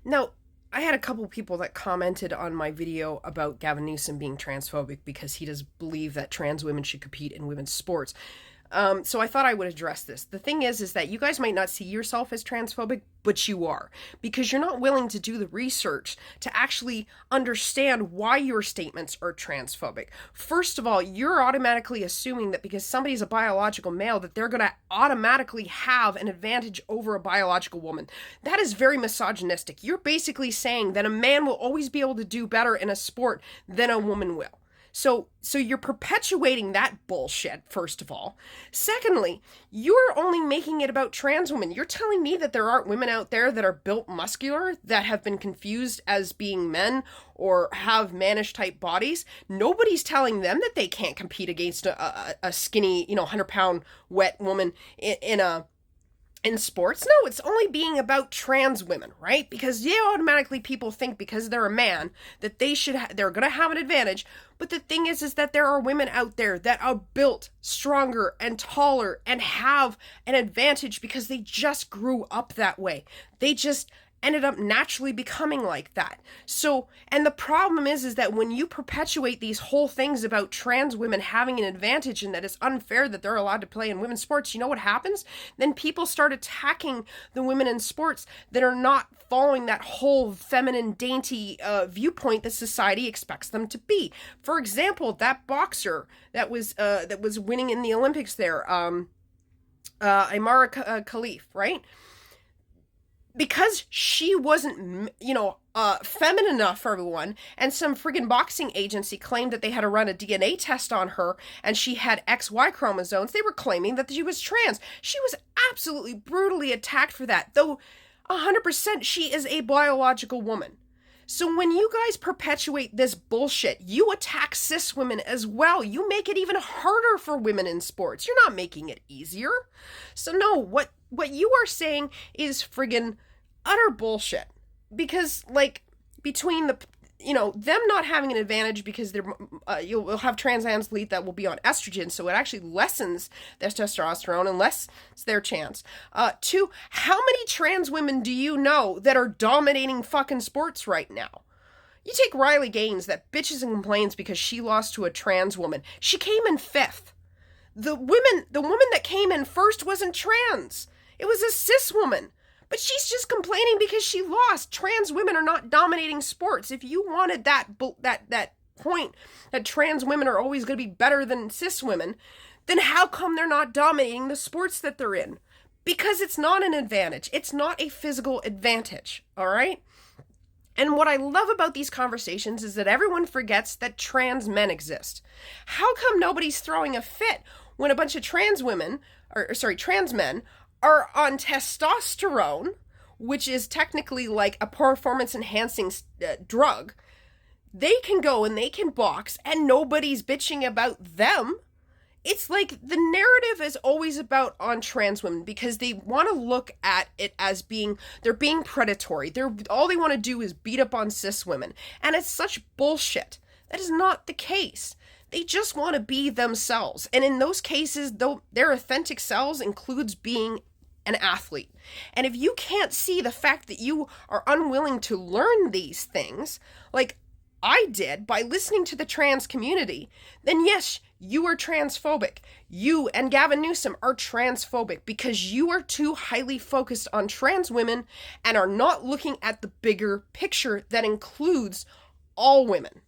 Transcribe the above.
Now, I had a couple people that commented on my video about Gavin Newsom being transphobic because he does believe that trans women should compete in women's sports. So I thought I would address this. The thing is that you guys might not see yourself as transphobic, but you are, because you're not willing to do the research to actually understand why your statements are transphobic. First of all, you're automatically assuming that because somebody's a biological male, that they're going to automatically have an advantage over a biological woman. That is very misogynistic. You're basically saying that a man will always be able to do better in a sport than a woman will. So you're perpetuating that bullshit, first of all. Secondly, you're only making it about trans women. You're telling me that there aren't women out there that are built muscular, that have been confused as being men or have mannish type bodies. Nobody's telling them that they can't compete against a skinny, 100-pound wet woman in sports. No, it's only being about trans women, right? Because automatically people think because they're a man that they're going to have an advantage. But the thing is that there are women out there that are built stronger and taller and have an advantage because they just grew up that way. They just ended up naturally becoming like that. So, and the problem is that when you perpetuate these whole things about trans women having an advantage and that it's unfair that they're allowed to play in women's sports, you know what happens? Then people start attacking the women in sports that are not following that whole feminine, dainty viewpoint that society expects them to be. For example, that boxer that was winning in the Olympics there, Imara Khalif, right? Because she wasn't, feminine enough for everyone, and some friggin' boxing agency claimed that they had to run a DNA test on her, and she had XY chromosomes, they were claiming that she was trans. She was absolutely brutally attacked for that, though 100% she is a biological woman. So when you guys perpetuate this bullshit, you attack cis women as well. You make it even harder for women in sports. You're not making it easier. So no, what you are saying is friggin' utter bullshit. Because, between them not having an advantage because you'll have trans athletes that will be on estrogen, so it actually lessens their testosterone and lessens their chance. Two, how many trans women do you know that are dominating fucking sports right now? You take Riley Gaines that bitches and complains because she lost to a trans woman. She came in fifth. The woman that came in first wasn't trans. It was a cis woman. But she's just complaining because she lost. Trans women are not dominating sports. If you wanted that point that trans women are always going to be better than cis women, then how come they're not dominating the sports that they're in? Because it's not an advantage. It's not a physical advantage, all right? And what I love about these conversations is that everyone forgets that trans men exist. How come nobody's throwing a fit when a bunch of trans men are on testosterone, which is technically like a performance-enhancing drug? They can go and they can box, and nobody's bitching about them. It's like the narrative is always about on trans women because they want to look at it as they're being predatory. All they want to do is beat up on cis women, and it's such bullshit. That is not the case. They just want to be themselves, and in those cases, though, their authentic selves includes being an athlete. And if you can't see the fact that you are unwilling to learn these things, like I did by listening to the trans community, then yes, you are transphobic. You and Gavin Newsom are transphobic because you are too highly focused on trans women and are not looking at the bigger picture that includes all women.